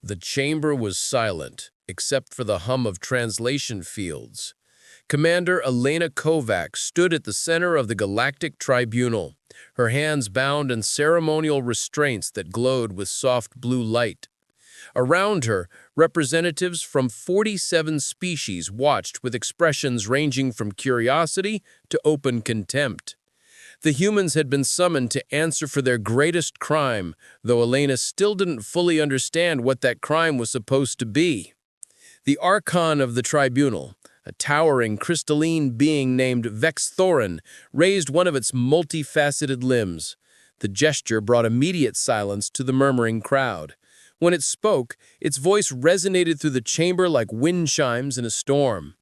The chamber was silent, except for the hum of translation fields. Commander Elena Kovac stood at the center of the Galactic Tribunal, her hands bound in ceremonial restraints that glowed with soft blue light. Around her, representatives from 47 species watched with expressions ranging from curiosity to open contempt. The humans had been summoned to answer for their greatest crime, though Elena still didn't fully understand what that crime was supposed to be. The Archon of the Tribunal, a towering crystalline being named Vexthorin, raised one of its multifaceted limbs. The gesture brought immediate silence to the murmuring crowd. When it spoke, its voice resonated through the chamber like wind chimes in a storm.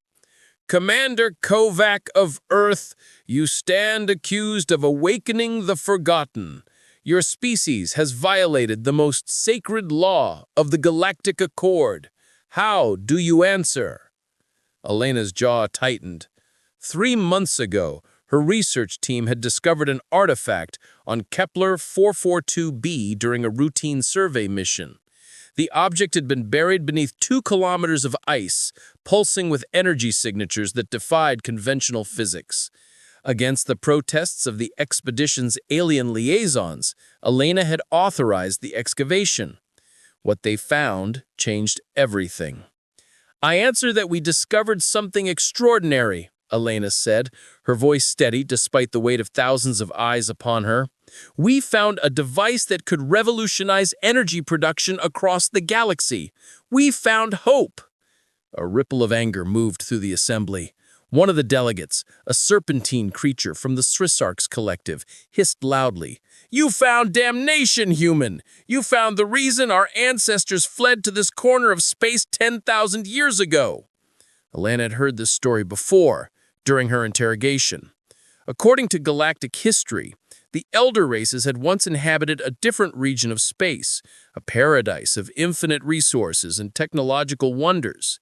Commander Kovac of Earth, you stand accused of awakening the forgotten. Your species has violated the most sacred law of the Galactic Accord. How do you answer? Elena's jaw tightened. 3 months ago, her research team had discovered an artifact on Kepler 442b during a routine survey mission. The object had been buried beneath 2 kilometers of ice, pulsing with energy signatures that defied conventional physics. Against the protests of the expedition's alien liaisons, Elena had authorized the excavation. What they found changed everything. I answer that we discovered something extraordinary, Elena said, her voice steady despite the weight of thousands of eyes upon her. We found a device that could revolutionize energy production across the galaxy. We found hope. A ripple of anger moved through the assembly. One of the delegates, a serpentine creature from the Srissarks collective, hissed loudly, "You found damnation, human! You found the reason our ancestors fled to this corner of space 10,000 years ago!" Elena had heard this story before, during her interrogation. According to galactic history, the elder races had once inhabited a different region of space, a paradise of infinite resources and technological wonders.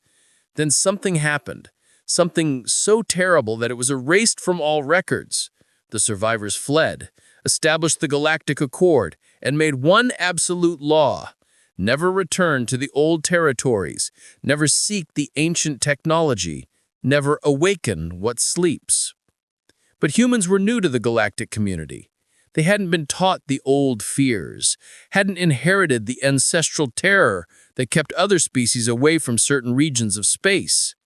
Then something happened, something so terrible that it was erased from all records. The survivors fled, established the Galactic Accord, and made one absolute law: never return to the old territories, never seek the ancient technology, never awaken what sleeps. But humans were new to the galactic community. They hadn't been taught the old fears, hadn't inherited the ancestral terror that kept other species away from certain regions of space.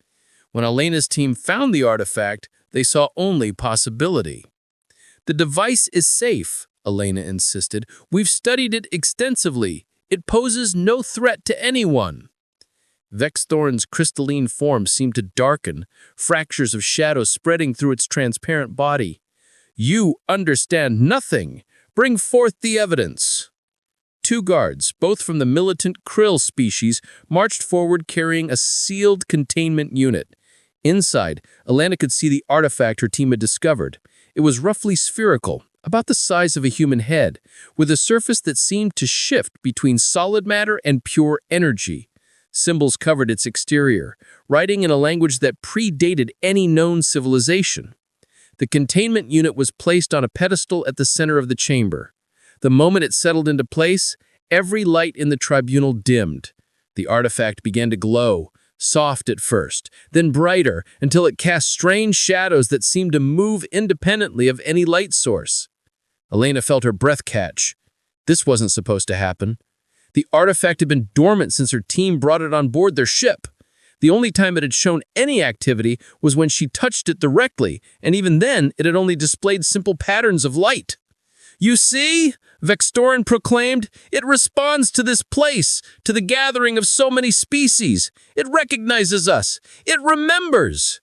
When Elena's team found the artifact, they saw only possibility. The device is safe, Elena insisted. We've studied it extensively. It poses no threat to anyone. Vexthorin's crystalline form seemed to darken, fractures of shadow spreading through its transparent body. You understand nothing. Bring forth the evidence. 2 guards, both from the militant krill species, marched forward carrying a sealed containment unit. Inside, Elena could see the artifact her team had discovered. It was roughly spherical, about the size of a human head, with a surface that seemed to shift between solid matter and pure energy. Symbols covered its exterior, writing in a language that predated any known civilization. The containment unit was placed on a pedestal at the center of the chamber. The moment it settled into place, every light in the tribunal dimmed. The artifact began to glow, soft at first, then brighter, until it cast strange shadows that seemed to move independently of any light source. Elena felt her breath catch. This wasn't supposed to happen. The artifact had been dormant since her team brought it on board their ship. The only time it had shown any activity was when she touched it directly, and even then it had only displayed simple patterns of light. "You see," Vexthorin proclaimed, "it responds to this place, to the gathering of so many species. It recognizes us. It remembers."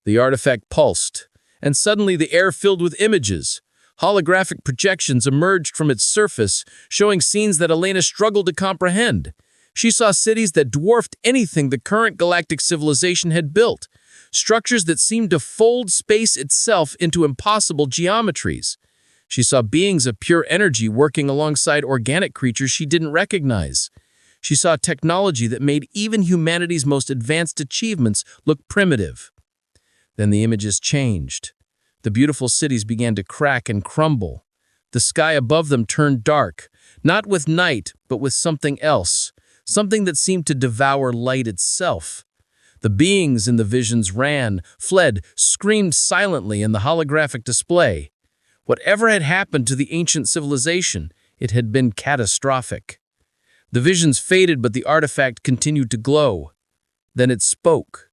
The artifact pulsed, and suddenly the air filled with images. Holographic projections emerged from its surface, showing scenes that Elena struggled to comprehend. She saw cities that dwarfed anything the current galactic civilization had built, structures that seemed to fold space itself into impossible geometries. She saw beings of pure energy working alongside organic creatures she didn't recognize. She saw technology that made even humanity's most advanced achievements look primitive. Then the images changed. The beautiful cities began to crack and crumble. The sky above them turned dark, not with night, but with something else, something that seemed to devour light itself. The beings in the visions ran, fled, screamed silently in the holographic display. Whatever had happened to the ancient civilization, it had been catastrophic. The visions faded, but the artifact continued to glow. Then it spoke.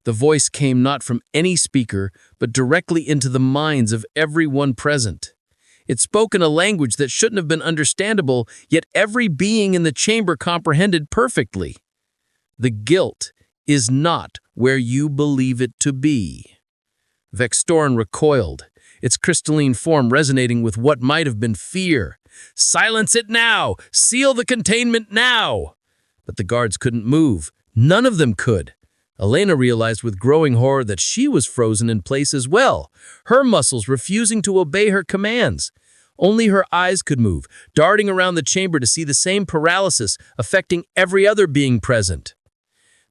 The voice came not from any speaker, but directly into the minds of everyone present. It spoke in a language that shouldn't have been understandable, yet every being in the chamber comprehended perfectly. The guilt is not where you believe it to be. Vextorin recoiled, its crystalline form resonating with what might have been fear. "Silence it now! Seal the containment now!" But the guards couldn't move. None of them could. Elena realized with growing horror that she was frozen in place as well, her muscles refusing to obey her commands. Only her eyes could move, darting around the chamber to see the same paralysis affecting every other being present.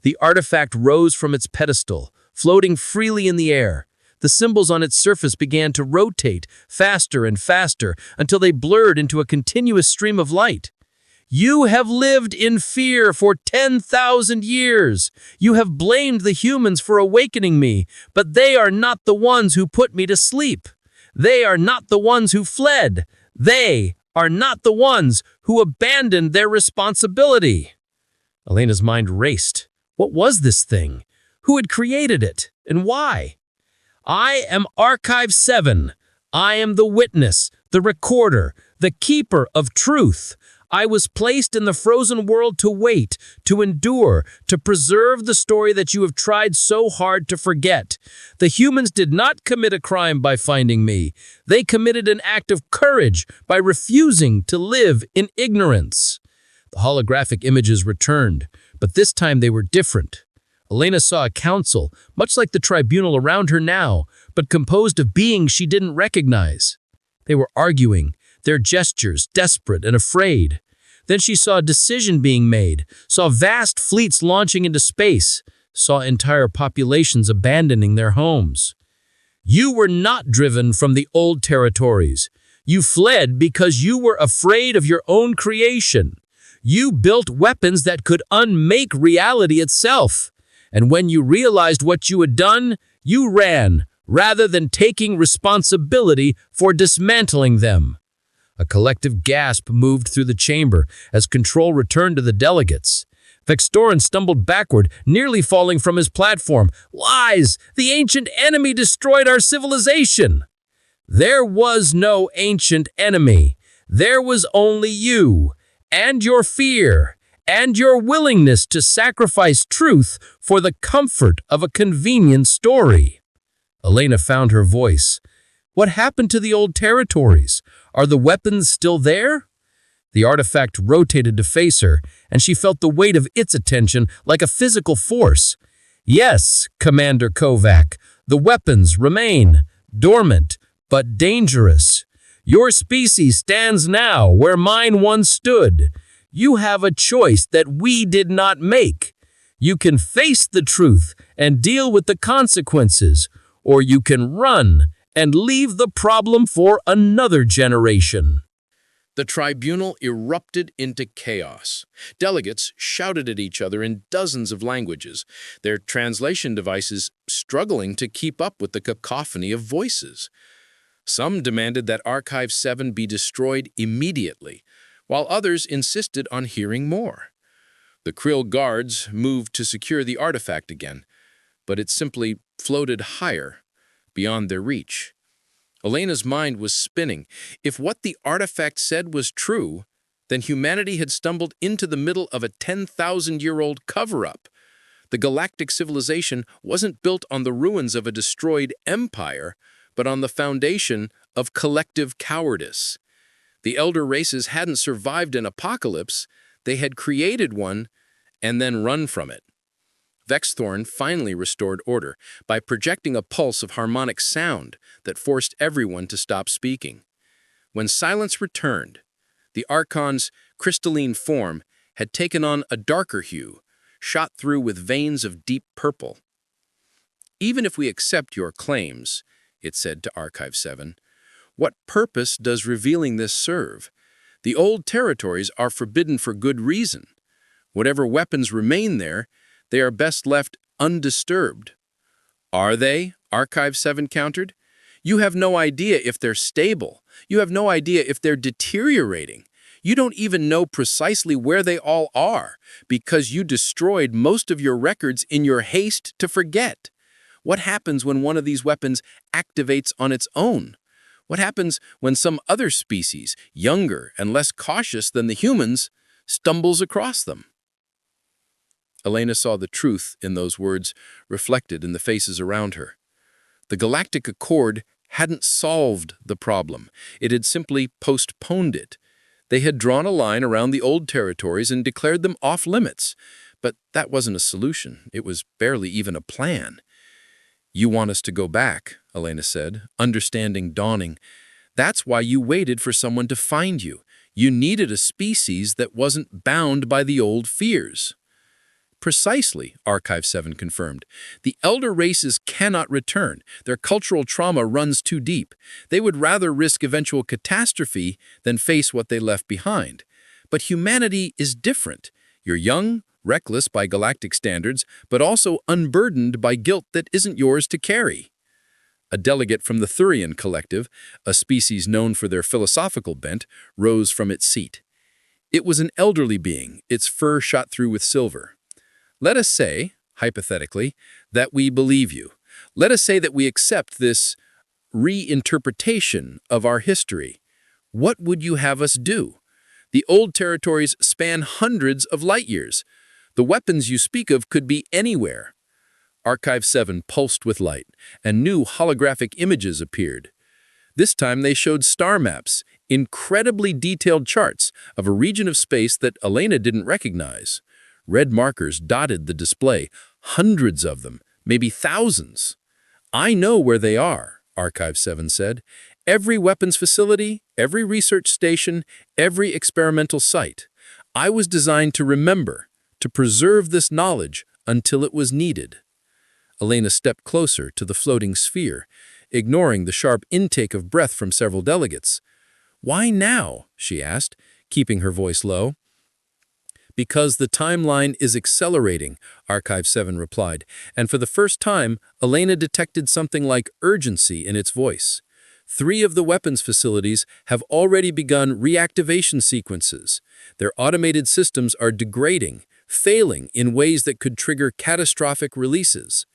The artifact rose from its pedestal, floating freely in the air. The symbols on its surface began to rotate faster and faster until they blurred into a continuous stream of light. "You have lived in fear for 10,000 years. You have blamed the humans for awakening me, but they are not the ones who put me to sleep. They are not the ones who fled. They are not the ones who abandoned their responsibility." Elena's mind raced. What was this thing? Who had created it, and why? "I am Archive 7. I am the witness, the recorder, the keeper of truth. I was placed in the frozen world to wait, to endure, to preserve the story that you have tried so hard to forget. The humans did not commit a crime by finding me. They committed an act of courage by refusing to live in ignorance." The holographic images returned, but this time they were different. Elena saw a council, much like the tribunal around her now, but composed of beings she didn't recognize. They were arguing, their gestures desperate and afraid. Then she saw a decision being made, saw vast fleets launching into space, saw entire populations abandoning their homes. "You were not driven from the old territories. You fled because you were afraid of your own creation. You built weapons that could unmake reality itself. And when you realized what you had done, you ran, rather than taking responsibility for dismantling them." A collective gasp moved through the chamber as control returned to the delegates. Vextorin stumbled backward, nearly falling from his platform. "Lies! The ancient enemy destroyed our civilization!" "There was no ancient enemy. There was only you, and your fear, and your willingness to sacrifice truth for the comfort of a convenient story." Elena found her voice. "What happened to the old territories? Are the weapons still there?" The artifact rotated to face her, and she felt the weight of its attention like a physical force. "Yes, Commander Kovac, the weapons remain, dormant, but dangerous. Your species stands now where mine once stood. You have a choice that we did not make. You can face the truth and deal with the consequences, or you can run and leave the problem for another generation." The tribunal erupted into chaos. Delegates shouted at each other in dozens of languages, their translation devices struggling to keep up with the cacophony of voices. Some demanded that Archive 7 be destroyed immediately, while others insisted on hearing more. The Krill guards moved to secure the artifact again, but it simply floated higher, beyond their reach. Elena's mind was spinning. If what the artifact said was true, then humanity had stumbled into the middle of a 10,000-year-old cover-up. The galactic civilization wasn't built on the ruins of a destroyed empire, but on the foundation of collective cowardice. The elder races hadn't survived an apocalypse, they had created one and then run from it. Vexthorn finally restored order by projecting a pulse of harmonic sound that forced everyone to stop speaking. When silence returned, the Archon's crystalline form had taken on a darker hue, shot through with veins of deep purple. "Even if we accept your claims," it said to Archive 7, "what purpose does revealing this serve? The old territories are forbidden for good reason. Whatever weapons remain there, they are best left undisturbed. Are they? Archive 7 countered. You have no idea if they're stable. You have no idea if they're deteriorating. You don't even know precisely where they all are because you destroyed most of your records in your haste to forget. What happens when one of these weapons activates on its own? What happens when some other species, younger and less cautious than the humans, stumbles across them? Elena saw the truth in those words reflected in the faces around her. The Galactic Accord hadn't solved the problem. It had simply postponed it. They had drawn a line around the old territories and declared them off-limits. But that wasn't a solution. It was barely even a plan. "You want us to go back," Elena said, understanding dawning. "That's why you waited for someone to find you. You needed a species that wasn't bound by the old fears." "Precisely," Archive 7 confirmed. "The elder races cannot return. Their cultural trauma runs too deep. They would rather risk eventual catastrophe than face what they left behind. But humanity is different. You're young, reckless by galactic standards, but also unburdened by guilt that isn't yours to carry." A delegate from the Thurian collective, a species known for their philosophical bent, rose from its seat. It was an elderly being, its fur shot through with silver. "Let us say, hypothetically, that we believe you. Let us say that we accept this reinterpretation of our history. What would you have us do? The old territories span hundreds of light years. The weapons you speak of could be anywhere." Archive 7 pulsed with light, and new holographic images appeared. This time they showed star maps, incredibly detailed charts of a region of space that Elena didn't recognize. Red markers dotted the display, hundreds of them, maybe thousands. "I know where they are," Archive 7 said. "Every weapons facility, every research station, every experimental site. I was designed to remember, to preserve this knowledge until it was needed." Elena stepped closer to the floating sphere, ignoring the sharp intake of breath from several delegates. "Why now?" she asked, keeping her voice low. "Because the timeline is accelerating," Archive 7 replied, and for the first time, Elena detected something like urgency in its voice. 3 of the weapons facilities have already begun reactivation sequences. Their automated systems are degrading, failing in ways that could trigger catastrophic releases.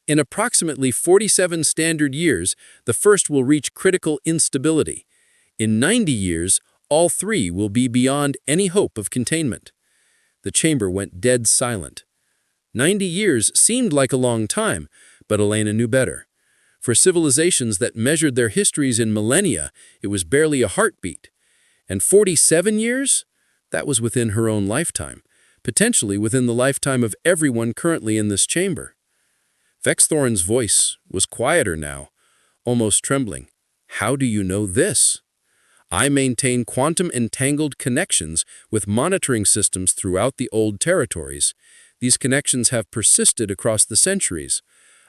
In approximately 47 standard years, the first will reach critical instability. In 90 years, all 3 will be beyond any hope of containment. The chamber went dead silent. 90 years seemed like a long time, but Elena knew better. For civilizations that measured their histories in millennia, it was barely a heartbeat. And 47 years? That was within her own lifetime, potentially within the lifetime of everyone currently in this chamber. Vexthorn's voice was quieter now, almost trembling. "How do you know this?" "I maintain quantum-entangled connections with monitoring systems throughout the old territories. These connections have persisted across the centuries.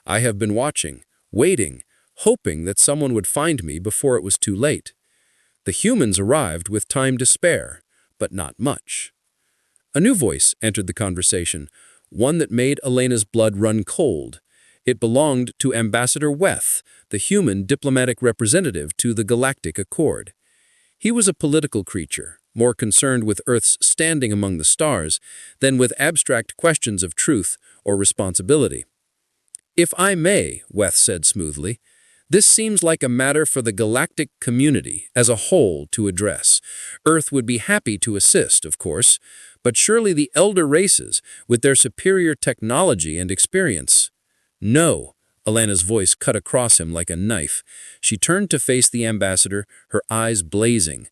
I have been watching, waiting, hoping that someone would find me before it was too late. The humans arrived with time to spare, but not much." A new voice entered the conversation, one that made Elena's blood run cold. It belonged to Ambassador Weth, the human diplomatic representative to the Galactic Accord. He was a political creature, more concerned with Earth's standing among the stars than with abstract questions of truth or responsibility. "If I may," Weth said smoothly, "this seems like a matter for the galactic community as a whole to address. Earth would be happy to assist, of course, but surely the elder races, with their superior technology and experience—" "No." Elena's voice cut across him like a knife. She turned to face the ambassador, her eyes blazing.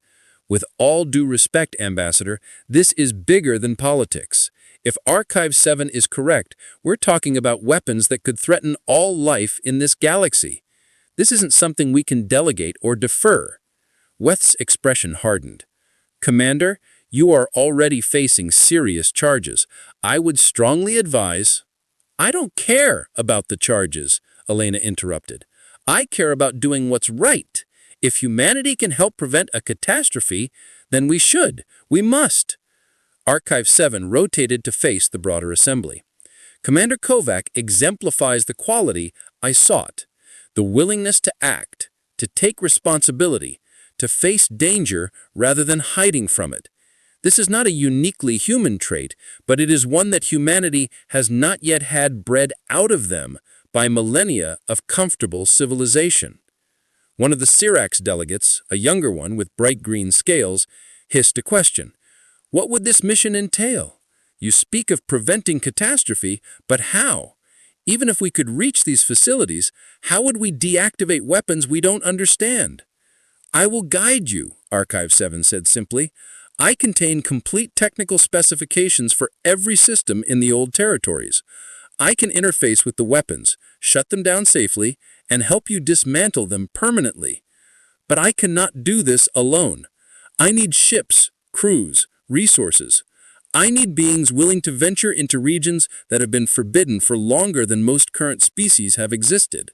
"With all due respect, Ambassador, this is bigger than politics. If Archive 7 is correct, we're talking about weapons that could threaten all life in this galaxy. This isn't something we can delegate or defer." Weth's expression hardened. "Commander, you are already facing serious charges. I would strongly advise—" "I don't care about the charges," Elena interrupted. "I care about doing what's right. If humanity can help prevent a catastrophe, then we should. We must." Archive 7 rotated to face the broader assembly. Commander Kovac exemplifies the quality I sought, the willingness to act, to take responsibility, to face danger rather than hiding from it. This is not a uniquely human trait, but it is one that humanity has not yet had bred out of them by millennia of comfortable civilization. One of the Syrax delegates, a younger one with bright green scales, hissed a question. What would this mission entail? You speak of preventing catastrophe, but how? Even if we could reach these facilities, how would we deactivate weapons we don't understand? I will guide you, Archive 7 said simply. I contain complete technical specifications for every system in the old territories. I can interface with the weapons, shut them down safely, and help you dismantle them permanently. But I cannot do this alone. I need ships, crews, resources. I need beings willing to venture into regions that have been forbidden for longer than most current species have existed.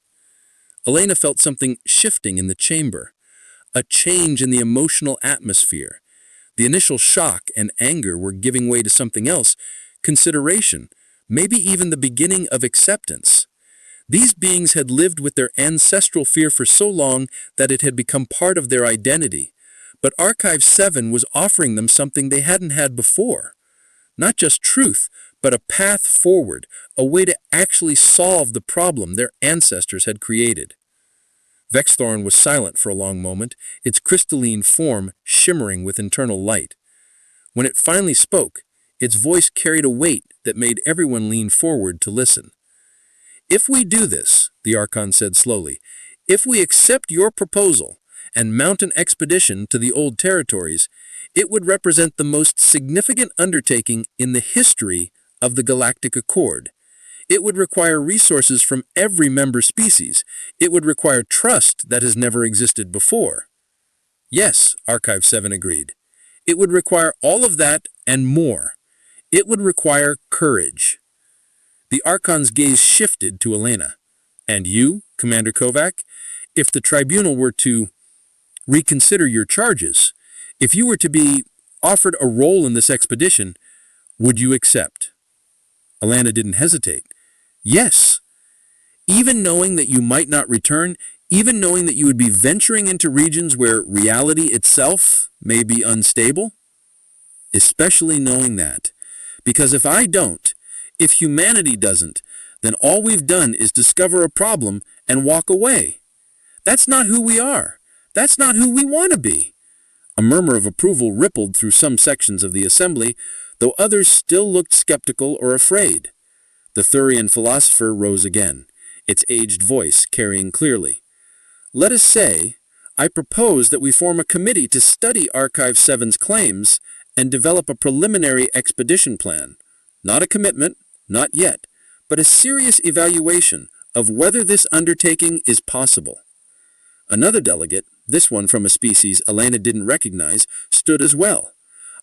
Elena felt something shifting in the chamber, a change in the emotional atmosphere. The initial shock and anger were giving way to something else, consideration, maybe even the beginning of acceptance. These beings had lived with their ancestral fear for so long that it had become part of their identity. But Archive 7 was offering them something they hadn't had before. Not just truth, but a path forward, a way to actually solve the problem their ancestors had created. Vexthorn was silent for a long moment, its crystalline form shimmering with internal light. When it finally spoke, its voice carried a weight that made everyone lean forward to listen. If we do this, the Archon said slowly, if we accept your proposal and mount an expedition to the old territories, it would represent the most significant undertaking in the history of the Galactic Accord. It would require resources from every member species. It would require trust that has never existed before. Yes, Archive 7 agreed. It would require all of that and more. It would require courage. The Archon's gaze shifted to Elena. And you, Commander Kovac, if the Tribunal were to reconsider your charges, if you were to be offered a role in this expedition, would you accept? Elena didn't hesitate. Yes. Even knowing that you might not return, even knowing that you would be venturing into regions where reality itself may be unstable? Especially knowing that. Because if I don't, if humanity doesn't, then all we've done is discover a problem and walk away. That's not who we are. That's not who we want to be. A murmur of approval rippled through some sections of the assembly, though others still looked skeptical or afraid. The Thurian philosopher rose again, its aged voice carrying clearly. Let us say, I propose that we form a committee to study Archive 7's claims and develop a preliminary expedition plan. Not a commitment, not yet, but a serious evaluation of whether this undertaking is possible. Another delegate, this one from a species Elena didn't recognize, stood as well.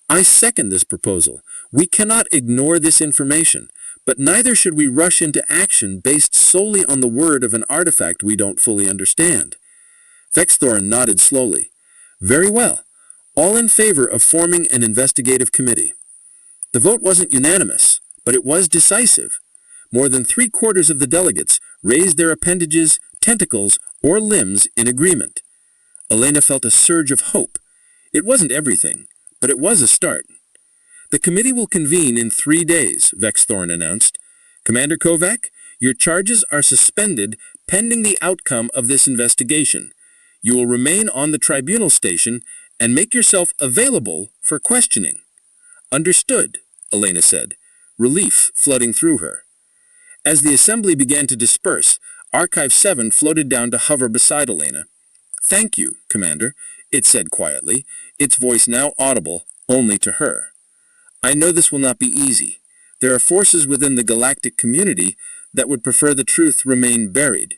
I second this proposal. We cannot ignore this information, but neither should we rush into action based solely on the word of an artifact we don't fully understand. Vexthorn nodded slowly. Very well. All in favor of forming an investigative committee. The vote wasn't unanimous, but it was decisive. More than 3/4 of the delegates raised their appendages, tentacles, or limbs in agreement. Elena felt a surge of hope. It wasn't everything, but it was a start. The committee will convene in 3 days, Vexthorn announced. Commander Kovac, your charges are suspended pending the outcome of this investigation. You will remain on the tribunal station and make yourself available for questioning. Understood, Elena said, relief flooding through her. As the assembly began to disperse, Archive 7 floated down to hover beside Elena. Thank you, Commander, it said quietly, its voice now audible only to her. I know this will not be easy. There are forces within the galactic community that would prefer the truth remain buried.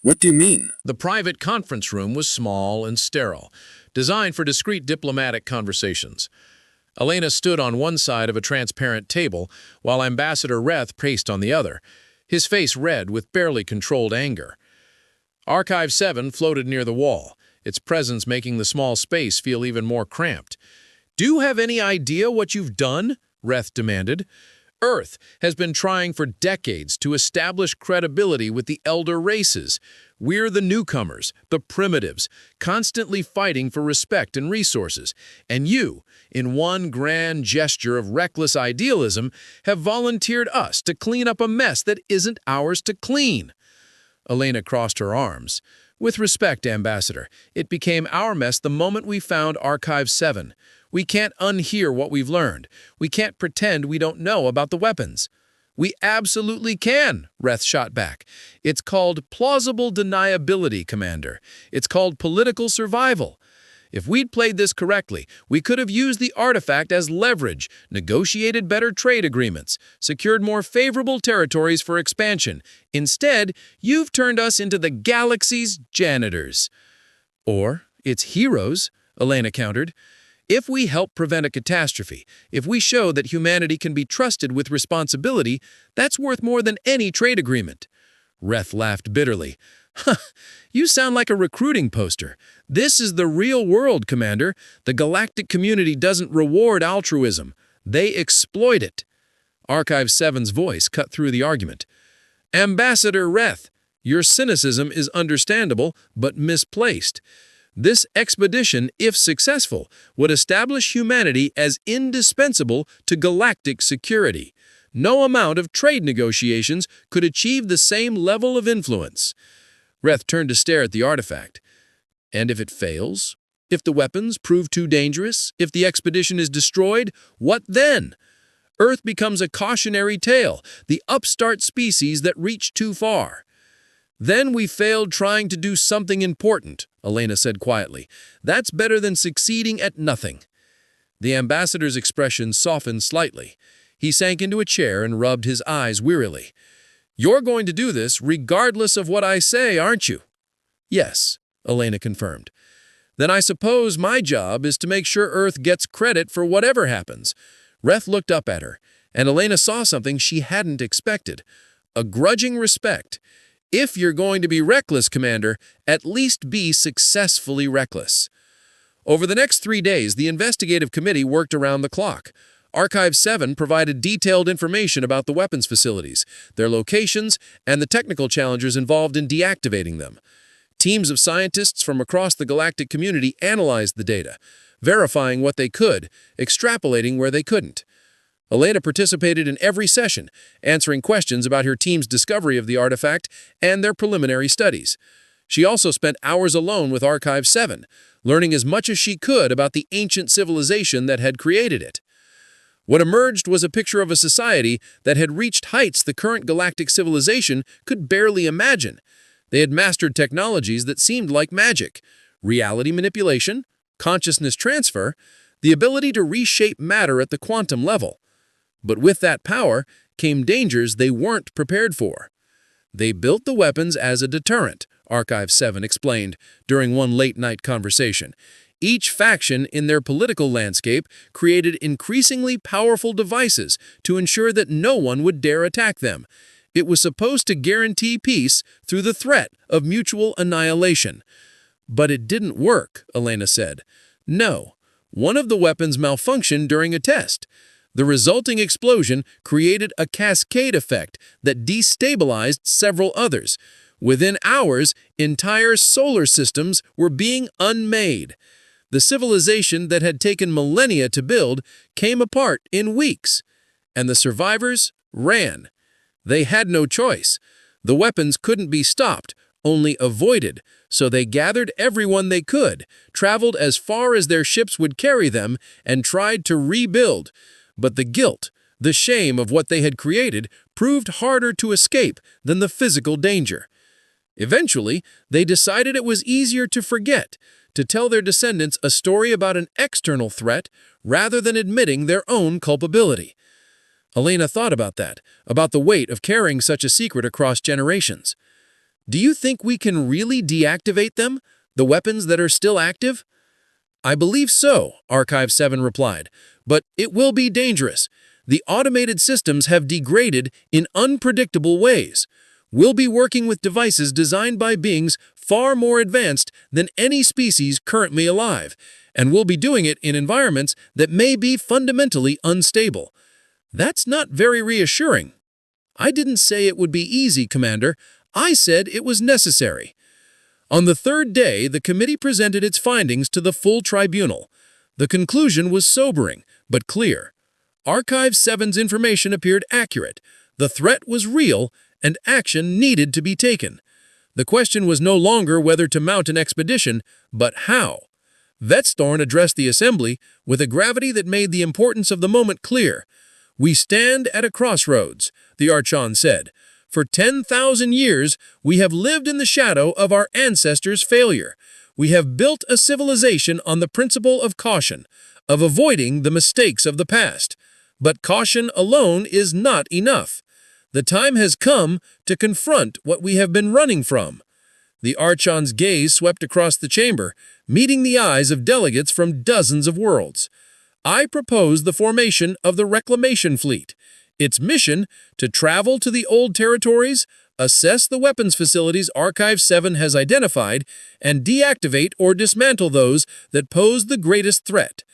What do you mean? The private conference room was small and sterile, designed for discreet diplomatic conversations. Elena stood on one side of a transparent table, while Ambassador Reth paced on the other, his face red with barely controlled anger. Archive 7 floated near the wall, its presence making the small space feel even more cramped. Do you have any idea what you've done? Reth demanded. Earth has been trying for decades to establish credibility with the elder races. We're the newcomers, the primitives, constantly fighting for respect and resources. And you, in one grand gesture of reckless idealism, have volunteered us to clean up a mess that isn't ours to clean. Elena crossed her arms. With respect, Ambassador, it became our mess the moment we found Archive 7. We can't unhear what we've learned. We can't pretend we don't know about the weapons. We absolutely can, Reth shot back. It's called plausible deniability, Commander. It's called political survival. If we'd played this correctly, we could have used the artifact as leverage, negotiated better trade agreements, secured more favorable territories for expansion. Instead, you've turned us into the galaxy's janitors. Or its heroes, Elena countered. If we help prevent a catastrophe, if we show that humanity can be trusted with responsibility, that's worth more than any trade agreement. Reth laughed bitterly. Huh, you sound like a recruiting poster. This is the real world, Commander. The galactic community doesn't reward altruism. They exploit it. Archive 7's voice cut through the argument. Ambassador Reth, your cynicism is understandable, but misplaced. This expedition, if successful, would establish humanity as indispensable to galactic security. No amount of trade negotiations could achieve the same level of influence. Reth turned to stare at the artifact. And if it fails? If the weapons prove too dangerous? If the expedition is destroyed? What then? Earth becomes a cautionary tale, the upstart species that reached too far. Then we failed trying to do something important, Elena said quietly. That's better than succeeding at nothing. The ambassador's expression softened slightly. He sank into a chair and rubbed his eyes wearily. You're going to do this regardless of what I say, aren't you? Yes, Elena confirmed. Then I suppose my job is to make sure Earth gets credit for whatever happens. Reth looked up at her, and Elena saw something she hadn't expected. A grudging respect. If you're going to be reckless, Commander, at least be successfully reckless. Over the next 3 days, the investigative committee worked around the clock. Archive 7 provided detailed information about the weapons facilities, their locations, and the technical challenges involved in deactivating them. Teams of scientists from across the galactic community analyzed the data, verifying what they could, extrapolating where they couldn't. Elena participated in every session, answering questions about her team's discovery of the artifact and their preliminary studies. She also spent hours alone with Archive 7, learning as much as she could about the ancient civilization that had created it. What emerged was a picture of a society that had reached heights the current galactic civilization could barely imagine. They had mastered technologies that seemed like magic: reality manipulation, consciousness transfer, the ability to reshape matter at the quantum level. But with that power came dangers they weren't prepared for. They built the weapons as a deterrent, Archive 7 explained during one late-night conversation. Each faction in their political landscape created increasingly powerful devices to ensure that no one would dare attack them. It was supposed to guarantee peace through the threat of mutual annihilation. But it didn't work, Elena said. No, one of the weapons malfunctioned during a test. The resulting explosion created a cascade effect that destabilized several others. Within hours, entire solar systems were being unmade. The civilization that had taken millennia to build came apart in weeks, and the survivors ran. They had no choice. The weapons couldn't be stopped, only avoided, so they gathered everyone they could, traveled as far as their ships would carry them, and tried to rebuild. But the guilt, the shame of what they had created proved harder to escape than the physical danger. Eventually, they decided it was easier to forget, to tell their descendants a story about an external threat rather than admitting their own culpability. Elena thought about that, about the weight of carrying such a secret across generations. Do you think we can really deactivate them, the weapons that are still active? I believe so, Archive 7 replied, but it will be dangerous. The automated systems have degraded in unpredictable ways. We'll be working with devices designed by beings far more advanced than any species currently alive, and we'll be doing it in environments that may be fundamentally unstable. That's not very reassuring. I didn't say it would be easy, Commander. I said it was necessary. On the third day, the committee presented its findings to the full tribunal. The conclusion was sobering, but clear. Archive 7's information appeared accurate. The threat was real, and action needed to be taken. The question was no longer whether to mount an expedition, but how. Vettsthorn addressed the assembly with a gravity that made the importance of the moment clear. "We stand at a crossroads," the Archon said. "For 10,000 years, we have lived in the shadow of our ancestors' failure. We have built a civilization on the principle of caution, of avoiding the mistakes of the past. But caution alone is not enough. The time has come to confront what we have been running from." The Archon's gaze swept across the chamber, meeting the eyes of delegates from dozens of worlds. "I propose the formation of the Reclamation Fleet. Its mission, to travel to the old territories, assess the weapons facilities Archive 7 has identified, and deactivate or dismantle those that pose the greatest threat.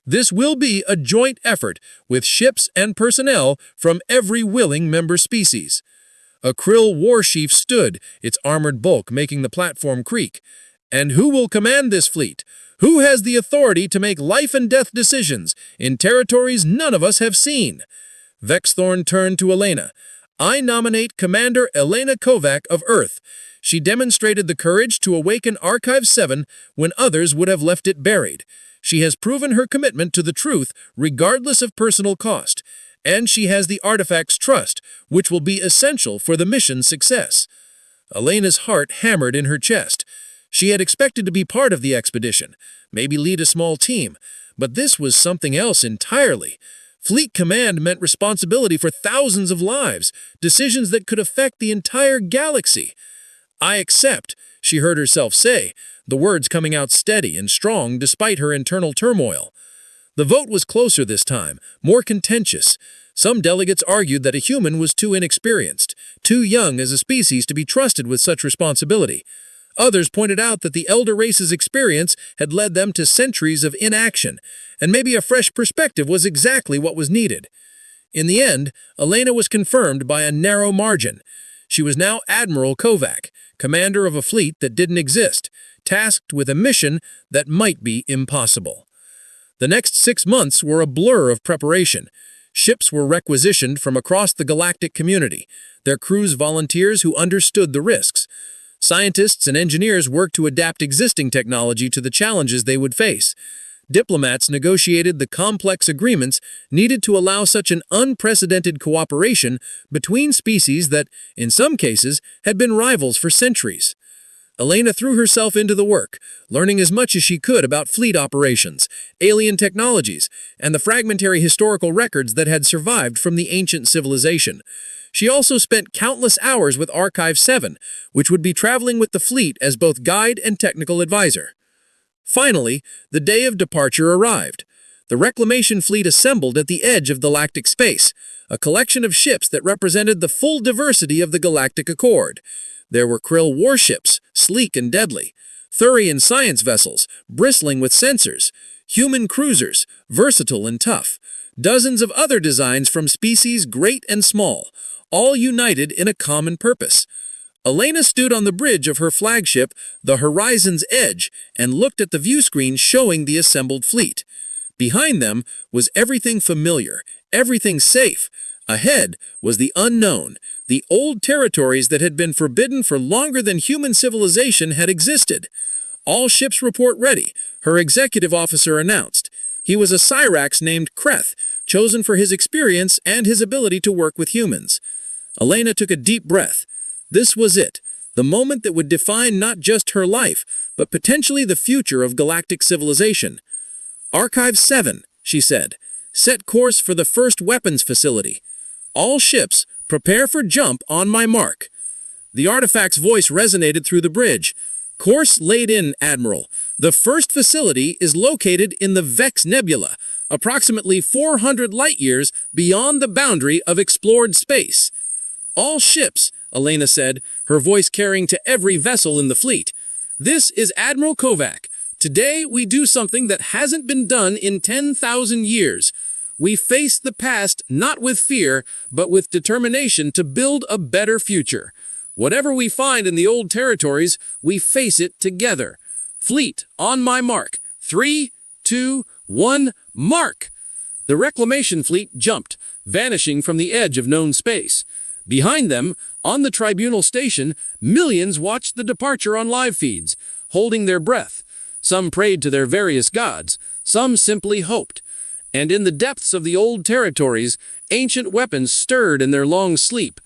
This will be a joint effort with ships and personnel from every willing member species." A Krill warsheaf stood, its armored bulk making the platform creak. "And who will command this fleet? Who has the authority to make life-and-death decisions in territories none of us have seen?" Vettsthorn turned to Elena. "I nominate Commander Elena Kovac of Earth. She demonstrated the courage to awaken Archive 7 when others would have left it buried. She has proven her commitment to the truth regardless of personal cost. And she has the artifact's trust, which will be essential for the mission's success." Elena's heart hammered in her chest. She had expected to be part of the expedition, maybe lead a small team, but this was something else entirely. Fleet command meant responsibility for thousands of lives, decisions that could affect the entire galaxy. "I accept," she heard herself say, the words coming out steady and strong despite her internal turmoil. The vote was closer this time, more contentious. Some delegates argued that a human was too inexperienced, too young as a species to be trusted with such responsibility. Others pointed out that the elder race's experience had led them to centuries of inaction, and maybe a fresh perspective was exactly what was needed. In the end, Elena was confirmed by a narrow margin. She was now Admiral Kovac, commander of a fleet that didn't exist, tasked with a mission that might be impossible. The next 6 months were a blur of preparation. Ships were requisitioned from across the galactic community, their crews volunteers who understood the risks. Scientists and engineers worked to adapt existing technology to the challenges they would face. Diplomats negotiated the complex agreements needed to allow such an unprecedented cooperation between species that, in some cases, had been rivals for centuries. Elena threw herself into the work, learning as much as she could about fleet operations, alien technologies, and the fragmentary historical records that had survived from the ancient civilization. She also spent countless hours with Archive 7, which would be traveling with the fleet as both guide and technical advisor. Finally, the day of departure arrived. The Reclamation Fleet assembled at the edge of galactic space, a collection of ships that represented the full diversity of the Galactic Accord. There were Krill warships, sleek and deadly, Thurian science vessels, bristling with sensors, human cruisers, versatile and tough, dozens of other designs from species great and small, all united in a common purpose. Elena stood on the bridge of her flagship, the Horizon's Edge, and looked at the view screen showing the assembled fleet. Behind them was everything familiar, everything safe. Ahead was the unknown, the old territories that had been forbidden for longer than human civilization had existed. "All ships report ready," her executive officer announced. He was a Cyrax named Kreth, chosen for his experience and his ability to work with humans. Elena took a deep breath. This was it, the moment that would define not just her life, but potentially the future of galactic civilization. "Archive 7, she said. "Set course for the first weapons facility. All ships, prepare for jump on my mark." The artifact's voice resonated through the bridge. "Course laid in, Admiral. The first facility is located in the Vex Nebula, approximately 400 light-years beyond the boundary of explored space." "All ships," Elena said, her voice carrying to every vessel in the fleet. "This is Admiral Kovac. Today we do something that hasn't been done in 10,000 years. We face the past not with fear, but with determination to build a better future. Whatever we find in the old territories, we face it together. Fleet, on my mark. 3, 2, 1, mark! The reclamation fleet jumped, vanishing from the edge of known space. Behind them, on the tribunal station, millions watched the departure on live feeds, holding their breath. Some prayed to their various gods, some simply hoped. And in the depths of the old territories, ancient weapons stirred in their long sleep,